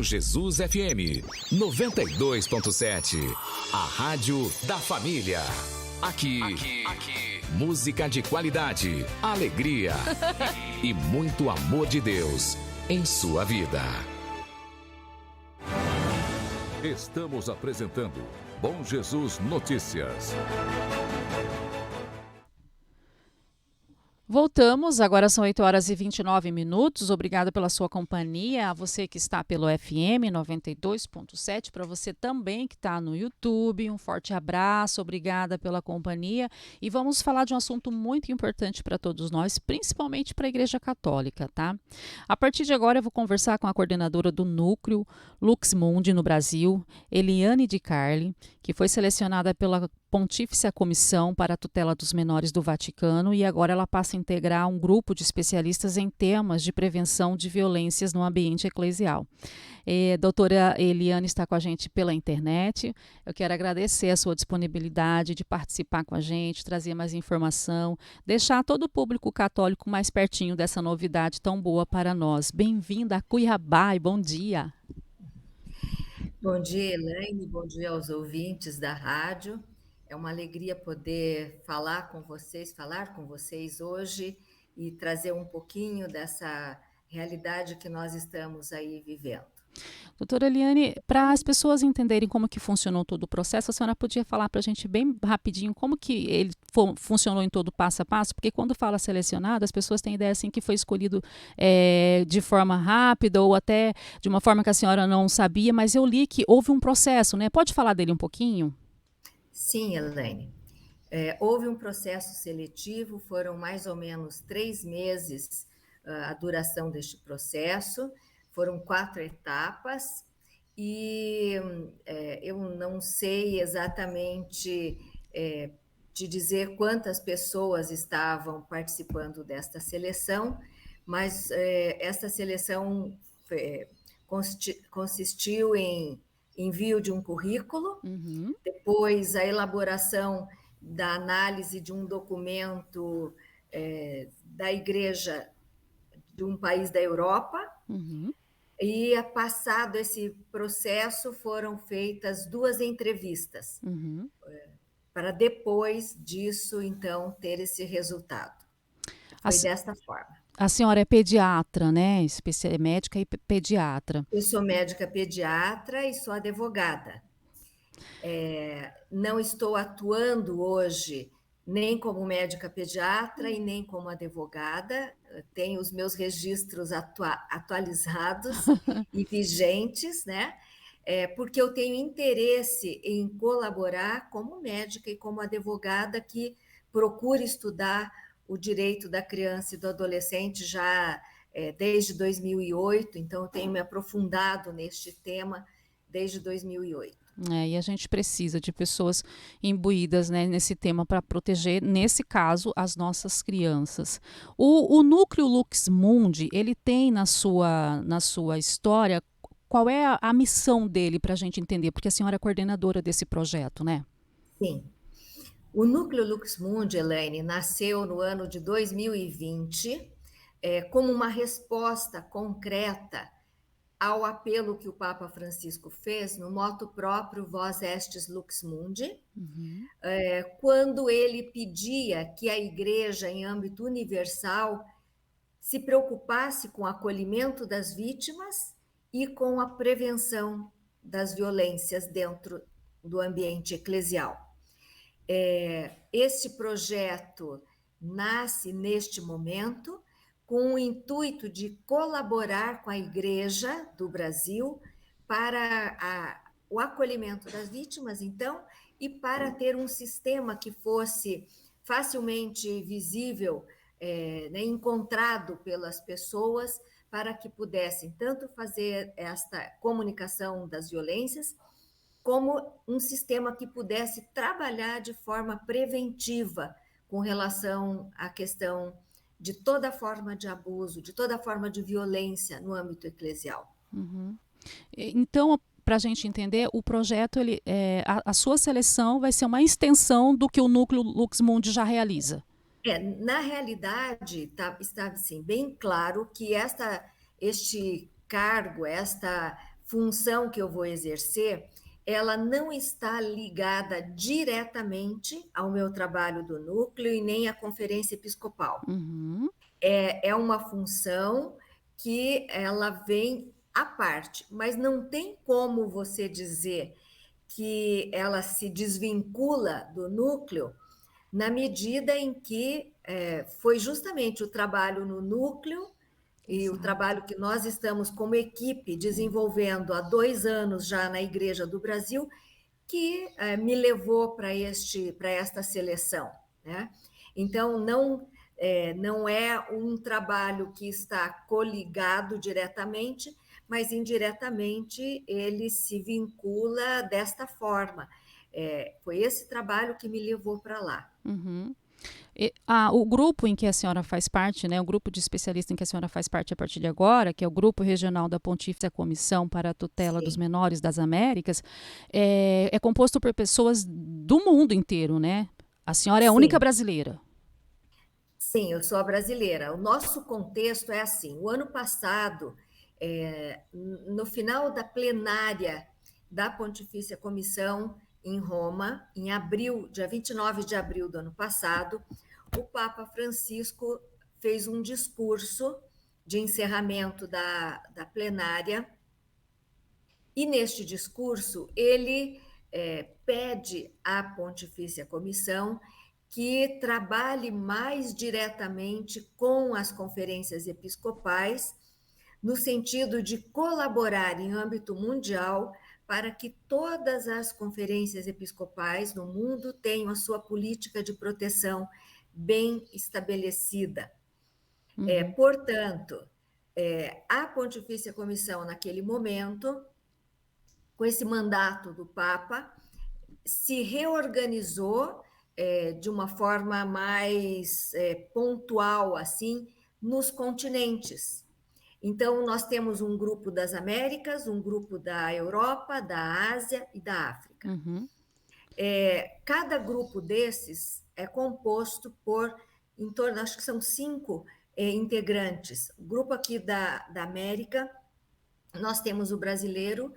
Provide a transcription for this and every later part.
Jesus FM 92.7, a rádio da família. Aqui, música de qualidade, alegria e muito amor de Deus em sua vida. Estamos apresentando Bom Jesus Notícias. Voltamos, agora são 8h29. Obrigada pela sua companhia, a você que está pelo FM 92.7, para você também que está no YouTube, um forte abraço, obrigada pela companhia. E vamos falar de um assunto muito importante para todos nós, principalmente para a Igreja Católica, tá? A partir de agora eu vou conversar com a coordenadora do Núcleo Lux Mundi no Brasil, Eliane de Carli, que foi selecionada pela Pontífice Comissão para a Tutela dos Menores do Vaticano e agora ela passa a integrar um grupo de especialistas em temas de prevenção de violências no ambiente eclesial. Doutora Eliane está com a gente pela internet. Eu quero agradecer a sua disponibilidade de participar com a gente, trazer mais informação, deixar todo o público católico mais pertinho dessa novidade tão boa para nós. Bem-vinda a Cuiabá e bom dia. Bom dia, Elaine, bom dia aos ouvintes da rádio. É uma alegria poder falar com vocês hoje e trazer um pouquinho dessa realidade que nós estamos aí vivendo. Doutora Eliane, para as pessoas entenderem como que funcionou todo o processo, a senhora podia falar para a gente bem rapidinho como que ele funcionou em todo passo a passo? Porque quando fala selecionado, as pessoas têm ideia assim que foi escolhido de forma rápida ou até de uma forma que a senhora não sabia, mas eu li que houve um processo, né? Pode falar dele um pouquinho? Sim, Elaine. Houve um processo seletivo, foram mais ou menos 3 meses a duração deste processo, foram 4 etapas, e eu não sei exatamente te dizer quantas pessoas estavam participando desta seleção, mas esta seleção consistiu em envio de um currículo, depois a elaboração da análise de um documento da igreja de um país da Europa, e passado esse processo foram feitas 2 entrevistas, para depois disso, então, ter esse resultado. Foi desta forma. A senhora é pediatra, né? Médica e pediatra. Eu sou médica pediatra e sou advogada. Não estou atuando hoje nem como médica pediatra e nem como advogada. Tenho os meus registros atualizados e vigentes, né? Porque eu tenho interesse em colaborar como médica e como advogada que procura estudar o direito da criança e do adolescente já desde 2008, então eu tenho me aprofundado neste tema desde 2008. E a gente precisa de pessoas imbuídas, né, nesse tema para proteger, nesse caso, as nossas crianças. O Núcleo Lux Mundi, ele tem na sua história, qual é a missão dele para a gente entender? Porque a senhora é coordenadora desse projeto, né? Sim. O Núcleo Lux Mundi, Elaine, nasceu no ano de 2020 como uma resposta concreta ao apelo que o Papa Francisco fez no motu próprio Vós Estes Lux Mundi, quando ele pedia que a Igreja, em âmbito universal, se preocupasse com o acolhimento das vítimas e com a prevenção das violências dentro do ambiente eclesial. Este projeto nasce neste momento com o intuito de colaborar com a Igreja do Brasil para o acolhimento das vítimas, então, e para ter um sistema que fosse facilmente visível, né, encontrado pelas pessoas, para que pudessem tanto fazer esta comunicação das violências, como um sistema que pudesse trabalhar de forma preventiva com relação à questão de toda forma de abuso, de toda forma de violência no âmbito eclesial. Então, para a gente entender, o projeto, a sua seleção vai ser uma extensão do que o Núcleo Lux Mundi já realiza. Na realidade, está assim, bem claro que este cargo, esta função que eu vou exercer, ela não está ligada diretamente ao meu trabalho do núcleo e nem à Conferência Episcopal. Uhum. É uma função que ela vem à parte, mas não tem como você dizer que ela se desvincula do núcleo na medida em que foi justamente o trabalho no núcleo e o Exato. trabalho que nós estamos como equipe desenvolvendo há 2 anos já na Igreja do Brasil que me levou para esta seleção, né? Então, não é um trabalho que está coligado diretamente, mas indiretamente ele se vincula desta forma. Foi esse trabalho que me levou para lá. Uhum. O grupo em que a senhora faz parte, né, o grupo de especialistas em que a senhora faz parte a partir de agora, que é o Grupo Regional da Pontífice Comissão para a Tutela dos Sim, Menores das Américas, é composto por pessoas do mundo inteiro, né? A senhora é a única sim. brasileira. Sim, eu sou a brasileira. O nosso contexto é assim: o ano passado, no final da plenária da Pontifícia Comissão em Roma, em abril, dia 29 de abril do ano passado, o Papa Francisco fez um discurso de encerramento da plenária, e neste discurso ele pede à Pontifícia Comissão que trabalhe mais diretamente com as conferências episcopais, no sentido de colaborar em âmbito mundial para que todas as conferências episcopais no mundo tenham a sua política de proteção bem estabelecida. Uhum. Portanto, a Pontifícia Comissão, naquele momento, com esse mandato do Papa, se reorganizou de uma forma mais pontual, assim, nos continentes. Então, nós temos um grupo das Américas, um grupo da Europa, da Ásia e da África. Uhum. Cada grupo desses é composto por, em torno, acho que são 5 integrantes. O grupo aqui da América, nós temos o brasileiro,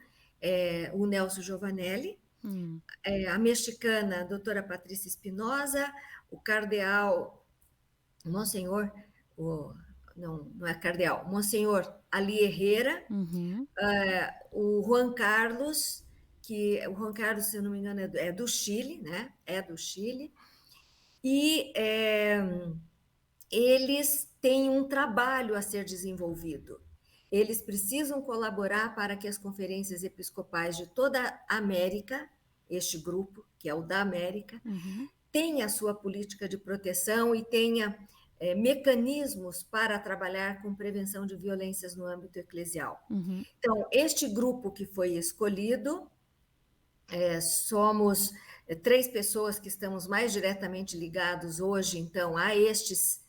o Nelson Giovanelli, Uhum. a mexicana, a doutora Patrícia Espinosa, o cardeal, Monsenhor, não é cardeal, Monsenhor Ali Herrera, Uhum. o Juan Carlos, o Juan Carlos, se eu não me engano, é do Chile, né? É do Chile, e eles têm um trabalho a ser desenvolvido. Eles precisam colaborar para que as conferências episcopais de toda a América, este grupo, que é o da América, Uhum. tenha a sua política de proteção e tenha mecanismos para trabalhar com prevenção de violências no âmbito eclesial. Uhum. Então, este grupo que foi escolhido, somos 3 pessoas que estamos mais diretamente ligados hoje, então, a estes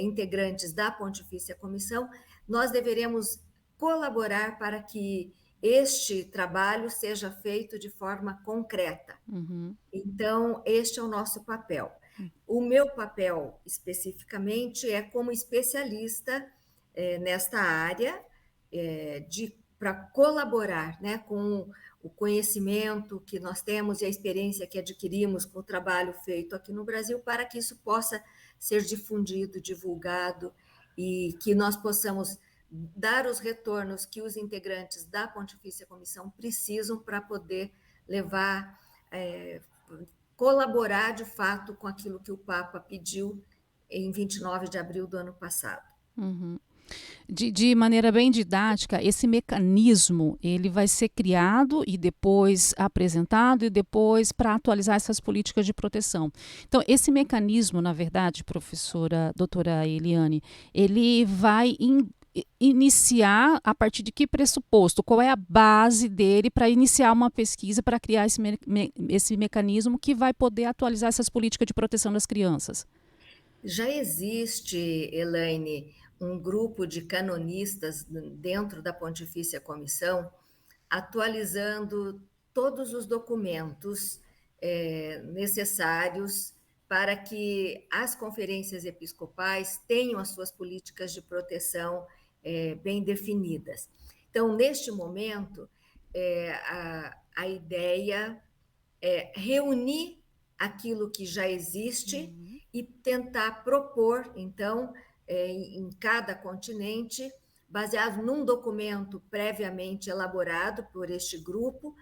integrantes da Pontifícia Comissão. Nós deveremos colaborar para que este trabalho seja feito de forma concreta. Uhum. Então, este é o nosso papel. O meu papel, especificamente, é como especialista nesta área, para colaborar, né, com o conhecimento que nós temos e a experiência que adquirimos com o trabalho feito aqui no Brasil, para que isso possa ser difundido, divulgado, e que nós possamos dar os retornos que os integrantes da Pontifícia Comissão precisam para poder levar, colaborar de fato com aquilo que o Papa pediu em 29 de abril do ano passado. Uhum. De maneira bem didática, esse mecanismo ele vai ser criado e depois apresentado e depois para atualizar essas políticas de proteção. Então, esse mecanismo, na verdade, professora, doutora Eliane, ele vai iniciar a partir de que pressuposto? Qual é a base dele para iniciar uma pesquisa para criar esse mecanismo que vai poder atualizar essas políticas de proteção das crianças? Já existe, Elaine, um grupo de canonistas dentro da Pontifícia Comissão atualizando todos os documentos necessários para que as conferências episcopais tenham as suas políticas de proteção bem definidas. Então, neste momento, a ideia é reunir aquilo que já existe e tentar propor, então, em cada continente, baseado num documento previamente elaborado por este grupo,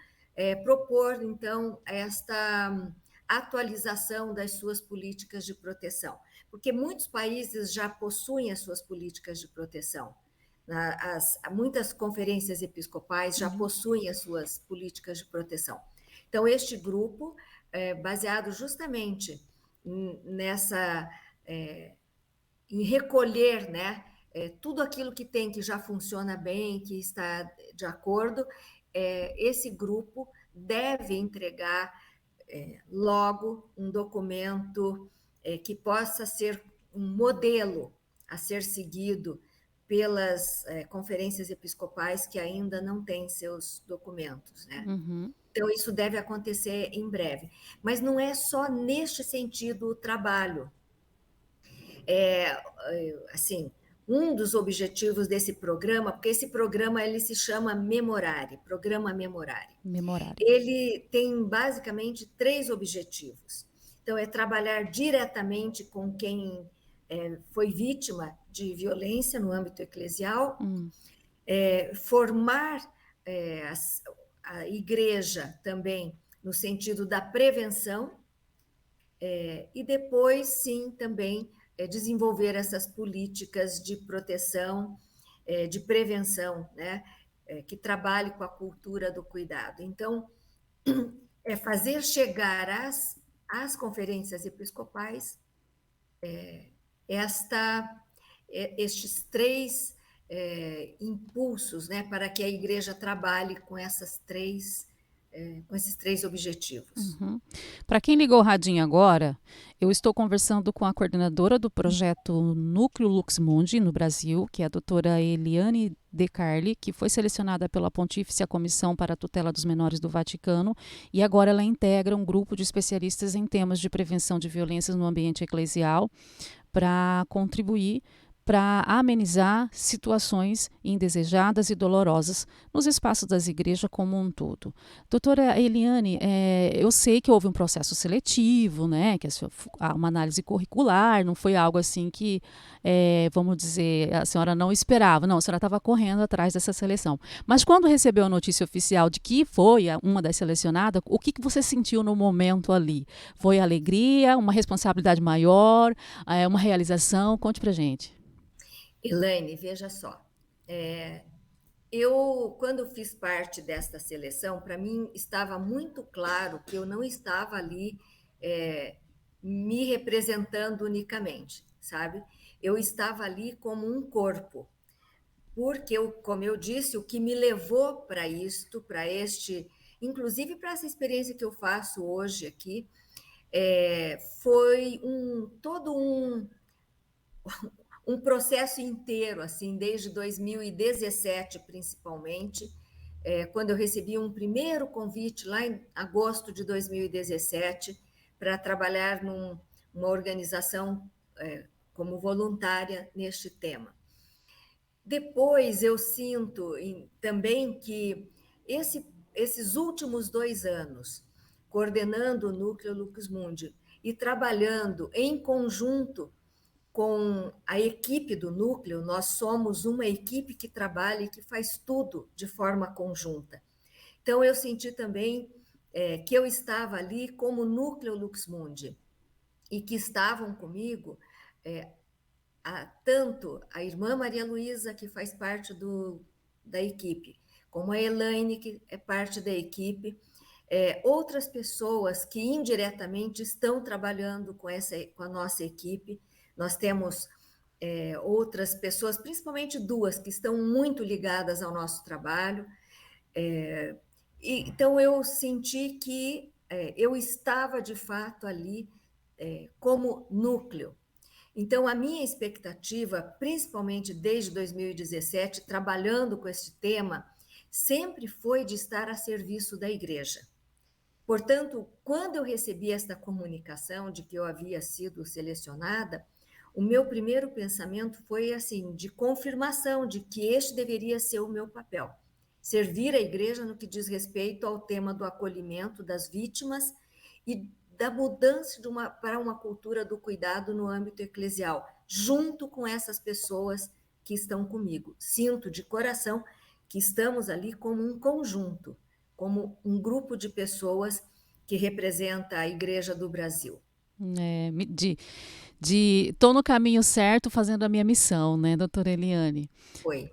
propor, então, esta atualização das suas políticas de proteção, porque muitos países já possuem as suas políticas de proteção. Muitas conferências episcopais já possuem as suas políticas de proteção. Então, este grupo, baseado justamente nessa, em recolher, né, tudo aquilo que tem, que já funciona bem, que está de acordo, esse grupo deve entregar logo um documento que possa ser um modelo a ser seguido pelas conferências episcopais que ainda não têm seus documentos, né? Então, isso deve acontecer em breve. Mas não é só neste sentido o trabalho. Assim, um dos objetivos desse programa, porque esse programa ele se chama Memorare, Programa Memorare. Ele tem basicamente 3 objetivos. Então, é trabalhar diretamente com quem foi vítima de violência no âmbito eclesial, formar a igreja também no sentido da prevenção, e depois, sim, também desenvolver essas políticas de proteção, de prevenção, né, que trabalhe com a cultura do cuidado. Então, é fazer chegar às conferências episcopais estes 3 impulsos, né, para que a igreja trabalhe com esses 3 objetivos. Para quem ligou o radinho agora, eu estou conversando com a coordenadora do projeto Núcleo Lux Mundi no Brasil, que é a doutora Eliane De Carli, que foi selecionada pela Pontífice Comissão para a Tutela dos Menores do Vaticano, e agora ela integra um grupo de especialistas em temas de prevenção de violências no ambiente eclesial para contribuir para amenizar situações indesejadas e dolorosas nos espaços das igrejas como um todo. Doutora Eliane, eu sei que houve um processo seletivo, né, que uma análise curricular, não foi algo assim que, vamos dizer, a senhora não esperava, não, a senhora estava correndo atrás dessa seleção. Mas quando recebeu a notícia oficial de que foi uma das selecionadas, o que você sentiu no momento ali? Foi alegria, uma responsabilidade maior, uma realização? Conte pra gente. Elaine, veja só, quando fiz parte desta seleção, para mim estava muito claro que eu não estava ali me representando unicamente, sabe? Eu estava ali como um corpo, porque, como eu disse, o que me levou para isto, inclusive para essa experiência que eu faço hoje aqui, foi todo um processo inteiro, assim, desde 2017, principalmente, quando eu recebi um primeiro convite lá em agosto de 2017 para trabalhar numa organização como voluntária neste tema. Depois eu sinto também que esses últimos 2 anos, coordenando o Núcleo Lux Mundi e trabalhando em conjunto com a equipe do núcleo, nós somos uma equipe que trabalha e que faz tudo de forma conjunta. Então, eu senti também que eu estava ali como Núcleo Lux Mundi e que estavam comigo tanto a irmã Maria Luísa, que faz parte da equipe, como a Elaine, que é parte da equipe, outras pessoas que indiretamente estão trabalhando com a nossa equipe. Nós temos outras pessoas, principalmente 2, que estão muito ligadas ao nosso trabalho. Então, eu senti que eu estava, de fato, ali como núcleo. Então, a minha expectativa, principalmente desde 2017, trabalhando com esse tema, sempre foi de estar a serviço da igreja. Portanto, quando eu recebi esta comunicação de que eu havia sido selecionada, o meu primeiro pensamento foi assim, de confirmação de que este deveria ser o meu papel. servir a igreja no que diz respeito ao tema do acolhimento das vítimas e da mudança para uma cultura do cuidado no âmbito eclesial, junto com essas pessoas que estão comigo. Sinto de coração que estamos ali como um conjunto, como um grupo de pessoas que representa a Igreja do Brasil. Estou no caminho certo fazendo a minha missão, né, doutora Eliane? Foi.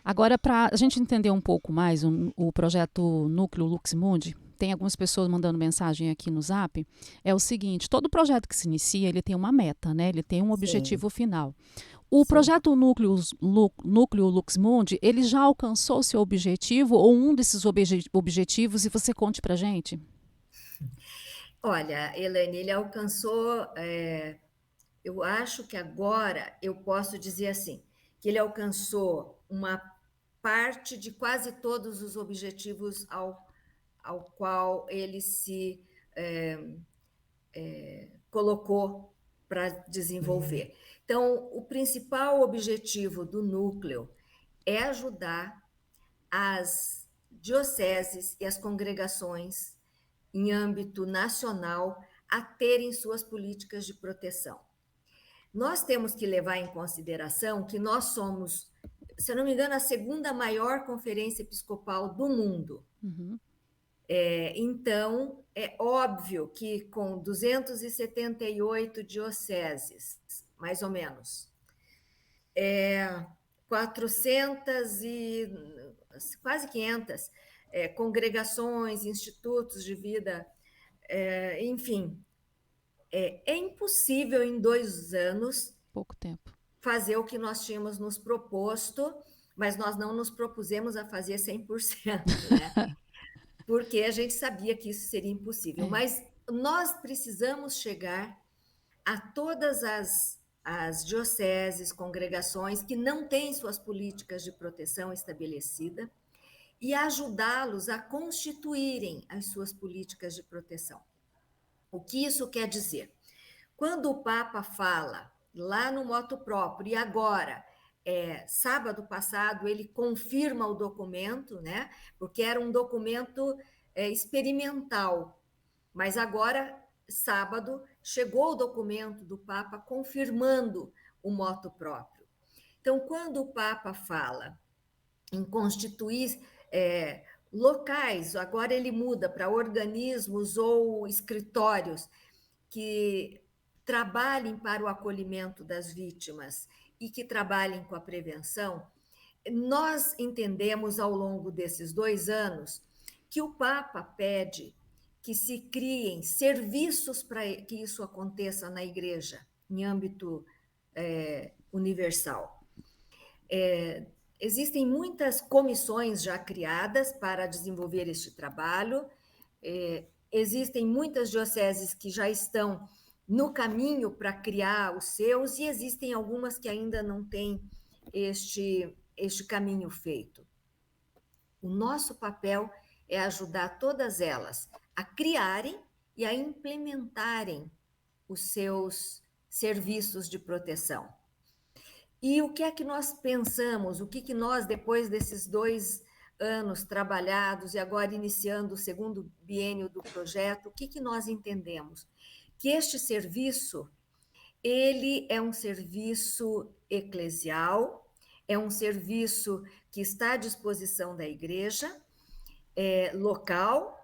Agora, para a gente entender um pouco mais o projeto Núcleo Lux Mundi, tem algumas pessoas mandando mensagem aqui no Zap, é o seguinte: todo projeto que se inicia, ele tem uma meta, né? Ele tem um objetivo final. O projeto Núcleo Lux Mundi, ele já alcançou seu objetivo ou um desses objetivos, e você conte para a gente? Olha, Elaine, ele alcançou, eu acho que agora eu posso dizer assim, que ele alcançou uma parte de quase todos os objetivos ao qual ele se colocou para desenvolver. Então, o principal objetivo do núcleo é ajudar as dioceses e as congregações em âmbito nacional a terem suas políticas de proteção. Nós temos que levar em consideração que nós somos, se eu não me engano, a segunda maior conferência episcopal do mundo. Uhum. Então, é óbvio que com 278 dioceses, mais ou menos, 400 e quase 500 congregações, institutos de vida, enfim, é impossível em 2 anos, pouco tempo, fazer o que nós tínhamos nos proposto, mas nós não nos propusemos a fazer 100%, né? Porque a gente sabia que isso seria impossível. Mas nós precisamos chegar a todas as dioceses, congregações que não têm suas políticas de proteção estabelecida e ajudá-los a constituírem as suas políticas de proteção. O que isso quer dizer? Quando o Papa fala lá no motu proprio, e agora, sábado passado, ele confirma o documento, né? Porque era um documento experimental, mas agora, sábado, chegou o documento do Papa confirmando o motu proprio. Então, quando o Papa fala em constituir locais, agora ele muda para organismos ou escritórios que trabalhem para o acolhimento das vítimas e que trabalhem com a prevenção, nós entendemos ao longo desses 2 anos que o Papa pede que se criem serviços para que isso aconteça na igreja, em âmbito universal. Existem muitas comissões já criadas para desenvolver este trabalho, existem muitas dioceses que já estão no caminho para criar os seus, e existem algumas que ainda não têm este caminho feito. O nosso papel é ajudar todas elas a criarem e a implementarem os seus serviços de proteção. E o que é que nós pensamos, o que nós, depois desses 2 anos trabalhados e agora iniciando o segundo biênio do projeto, o que nós entendemos? Que este serviço, ele é um serviço eclesial, é um serviço que está à disposição da igreja local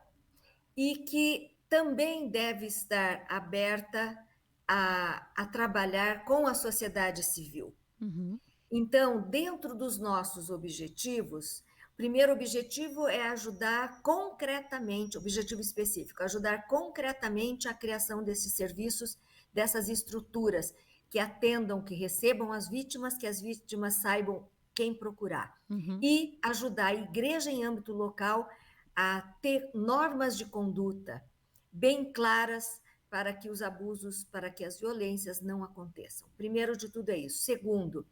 e que também deve estar aberta a trabalhar com a sociedade civil. Uhum. Então, dentro dos nossos objetivos, o primeiro objetivo é ajudar concretamente, objetivo específico, ajudar concretamente a criação desses serviços, dessas estruturas que atendam, que recebam as vítimas, que as vítimas saibam quem procurar. Uhum. E ajudar a igreja em âmbito local a ter normas de conduta bem claras para que os abusos, para que as violências não aconteçam. Primeiro de tudo é isso. Segundo,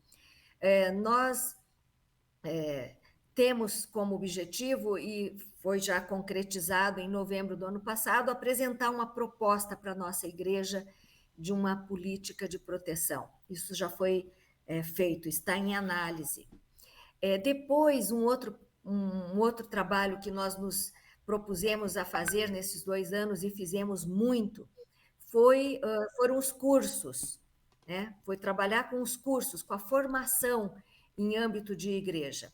nós temos como objetivo, e foi já concretizado em novembro do ano passado, apresentar uma proposta para a nossa igreja de uma política de proteção. Isso já foi feito, está em análise. Depois, um outro um outro trabalho que nós nos propusemos a fazer nesses 2 anos e fizemos muito, foram os cursos, né? Foi trabalhar com os cursos, com a formação em âmbito de igreja.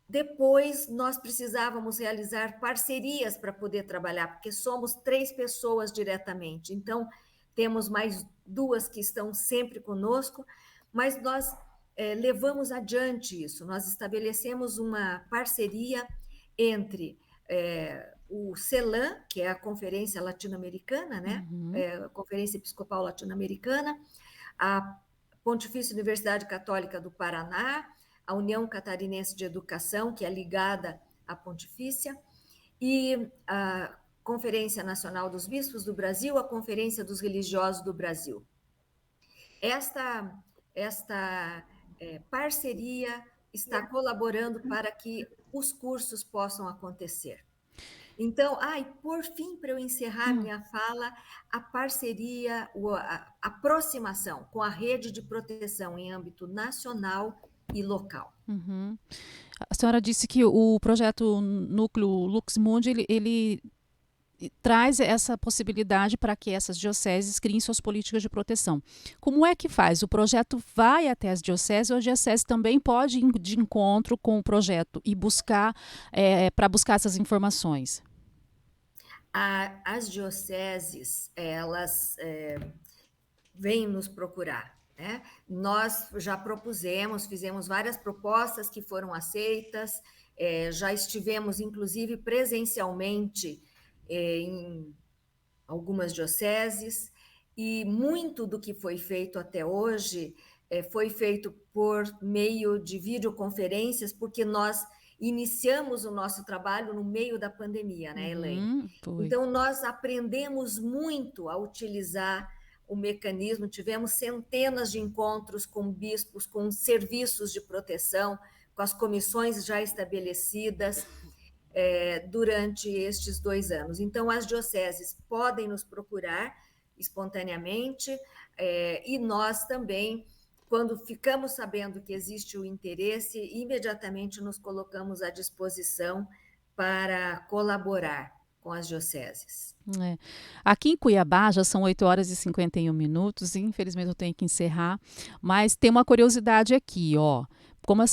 Depois, nós precisávamos realizar parcerias para poder trabalhar, porque somos 3 pessoas diretamente. Então, temos mais 2 que estão sempre conosco, mas nós levamos adiante isso. Nós estabelecemos uma parceria entre o CELAM, que é a Conferência Latino-Americana, né? A Conferência Episcopal Latino-Americana, a Pontifícia Universidade Católica do Paraná, a União Catarinense de Educação, que é ligada à Pontifícia, e a Conferência Nacional dos Bispos do Brasil, a Conferência dos Religiosos do Brasil. Esta parceria está colaborando para que os cursos possam acontecer. Então, e por fim, para eu encerrar minha fala, a parceria, a aproximação com a rede de proteção em âmbito nacional e local. A senhora disse que o projeto Núcleo Lux Mundi, ele traz essa possibilidade para que essas dioceses criem suas políticas de proteção. Como é que faz? O projeto vai até as dioceses ou a diocese também pode ir de encontro com o projeto e buscar, para buscar essas informações? As dioceses, elas vêm nos procurar, né? Nós já propusemos, fizemos várias propostas que foram aceitas, já estivemos, inclusive, presencialmente em algumas dioceses, e muito do que foi feito até hoje foi feito por meio de videoconferências, porque nós iniciamos o nosso trabalho no meio da pandemia, né, Elaine? Então, nós aprendemos muito a utilizar o mecanismo, tivemos centenas de encontros com bispos, com serviços de proteção, com as comissões já estabelecidas, durante estes 2 anos. Então, as dioceses podem nos procurar espontaneamente, e nós também, quando ficamos sabendo que existe o interesse, imediatamente nos colocamos à disposição para colaborar com as dioceses. Aqui em Cuiabá já são 8h51, e infelizmente eu tenho que encerrar, mas tem uma curiosidade aqui, ó. Como a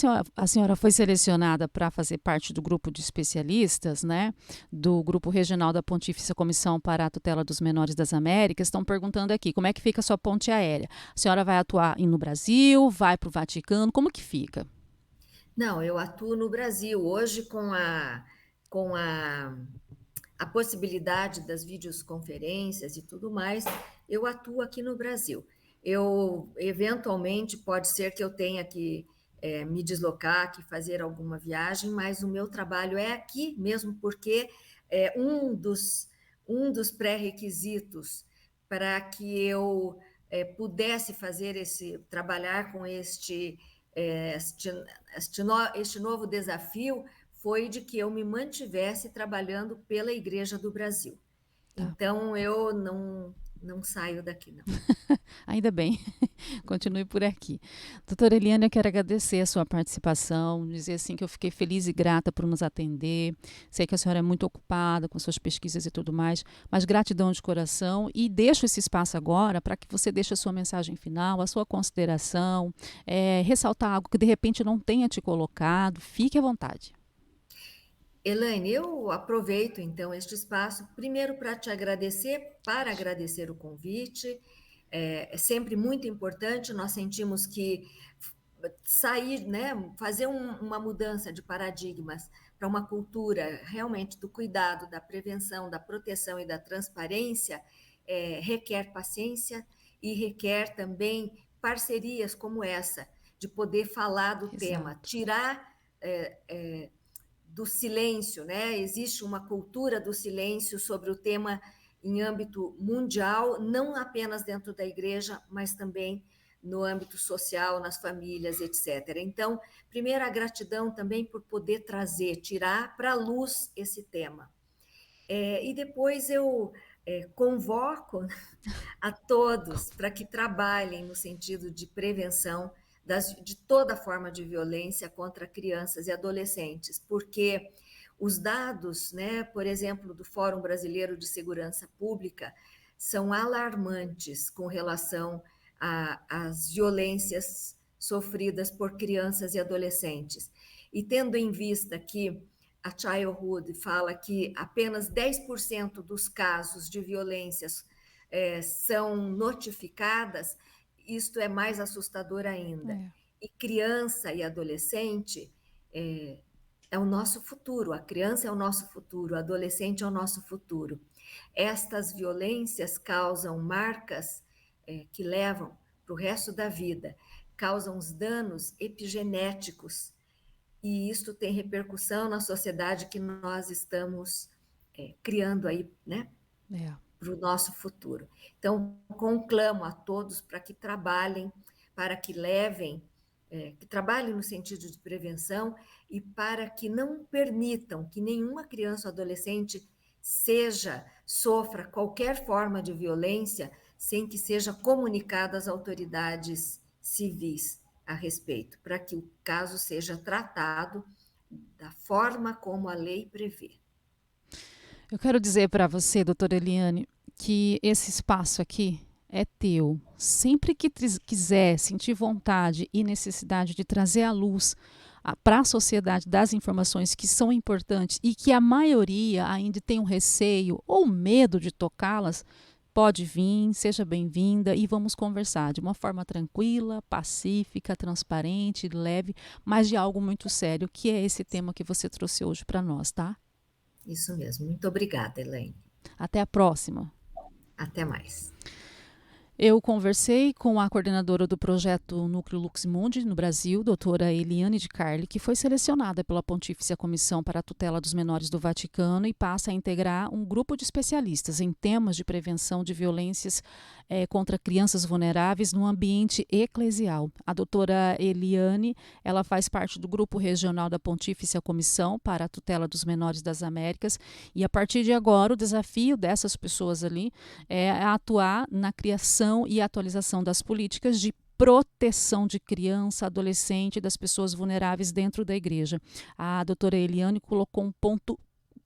senhora foi selecionada para fazer parte do grupo de especialistas, né, do Grupo Regional da Pontifícia Comissão para a Tutela dos Menores das Américas, estão perguntando aqui, como é que fica a sua ponte aérea? A senhora vai atuar no Brasil, vai para o Vaticano, como que fica? Não, eu atuo no Brasil. Hoje, com a possibilidade das videoconferências e tudo mais, eu atuo aqui no Brasil. Eventualmente, pode ser que eu tenha que me deslocar, que fazer alguma viagem, mas o meu trabalho é aqui mesmo, porque um dos pré-requisitos para que eu pudesse trabalhar com este novo desafio foi de que eu me mantivesse trabalhando pela Igreja do Brasil. Então, eu não saio daqui, não. Ainda bem, continue por aqui. Doutora Eliane, eu quero agradecer a sua participação, dizer assim que eu fiquei feliz e grata por nos atender. Sei que a senhora é muito ocupada com suas pesquisas e tudo mais, mas gratidão de coração, e deixo esse espaço agora para que você deixe a sua mensagem final, a sua consideração, ressaltar algo que de repente não tenha te colocado, fique à vontade. Elaine, eu aproveito então este espaço, primeiro para agradecer o convite. É sempre muito importante, nós sentimos que sair, né, fazer uma mudança de paradigmas para uma cultura realmente do cuidado, da prevenção, da proteção e da transparência, requer paciência e requer também parcerias como essa, de poder falar do tema, tirar do silêncio, né? Existe uma cultura do silêncio sobre o tema em âmbito mundial, não apenas dentro da igreja, mas também no âmbito social, nas famílias, etc. Então, primeiro, a gratidão também por poder tirar para a luz esse tema. E depois eu convoco a todos para que trabalhem no sentido de prevenção de toda forma de violência contra crianças e adolescentes, porque os dados, né, por exemplo, do Fórum Brasileiro de Segurança Pública, são alarmantes com relação às violências sofridas por crianças e adolescentes. E tendo em vista que a Childhood fala que apenas 10% dos casos de violências são notificadas, isto é mais assustador ainda. E criança e adolescente é o nosso futuro, a criança é o nosso futuro, o adolescente é o nosso futuro. Estas violências causam marcas que levam para o resto da vida, causam os danos epigenéticos, e isso tem repercussão na sociedade que nós estamos criando aí, né, para o nosso futuro. Então, conclamo a todos para que trabalhem, para que levem, que trabalhem no sentido de prevenção e para que não permitam que nenhuma criança ou adolescente sofra qualquer forma de violência sem que seja comunicada às autoridades civis a respeito, para que o caso seja tratado da forma como a lei prevê. Eu quero dizer para você, doutora Eliane, que esse espaço aqui é teu. Sempre que quiser, sentir vontade e necessidade de trazer à luz para a sociedade das informações que são importantes e que a maioria ainda tem um receio ou medo de tocá-las, pode vir, seja bem-vinda e vamos conversar de uma forma tranquila, pacífica, transparente, leve, mas de algo muito sério, que é esse tema que você trouxe hoje para nós, tá? Isso mesmo. Muito obrigada, Elaine. Até a próxima. Até mais. Eu conversei com a coordenadora do projeto Núcleo Lux Mundi no Brasil, doutora Eliane de Carli, que foi selecionada pela Pontífice Comissão para a Tutela dos Menores do Vaticano e passa a integrar um grupo de especialistas em temas de prevenção de violências contra crianças vulneráveis no ambiente eclesial. A doutora Eliane, ela faz parte do grupo regional da Pontífice Comissão para a Tutela dos Menores das Américas e a partir de agora o desafio dessas pessoas ali é atuar na criação e atualização das políticas de proteção de criança, adolescente e das pessoas vulneráveis dentro da igreja. A doutora Eliane colocou um ponto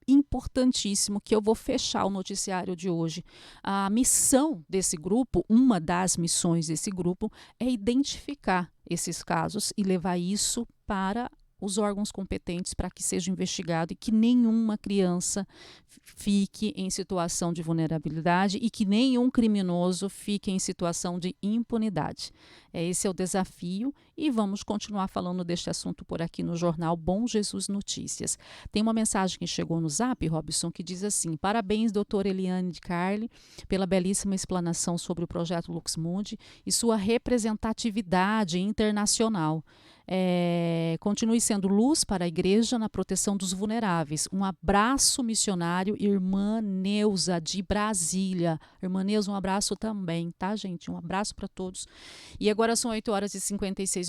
importantíssimo que eu vou fechar o noticiário de hoje. A missão desse grupo, uma das missões desse grupo, é identificar esses casos e levar isso para os órgãos competentes para que seja investigado e que nenhuma criança fique em situação de vulnerabilidade e que nenhum criminoso fique em situação de impunidade. Esse é o desafio e vamos continuar falando deste assunto por aqui no jornal Bom Jesus Notícias. Tem uma mensagem que chegou no Zap, Robson, que diz assim: parabéns, doutora Eliane de Carli, pela belíssima explanação sobre o projeto Lux Mundi e sua representatividade internacional. Continue sendo luz para a igreja na proteção dos vulneráveis. Um abraço missionário, irmã Neuza de Brasília. Irmã Neuza, um abraço também, tá, gente? Um abraço para todos. E agora são 8h56.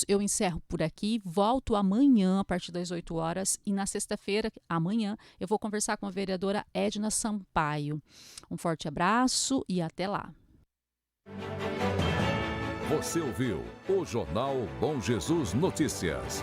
Eu encerro por aqui, volto amanhã a partir das 8 horas e na sexta-feira, amanhã, eu vou conversar com a vereadora Edna Sampaio. Um forte abraço e até lá. Você ouviu o Jornal Bom Jesus Notícias.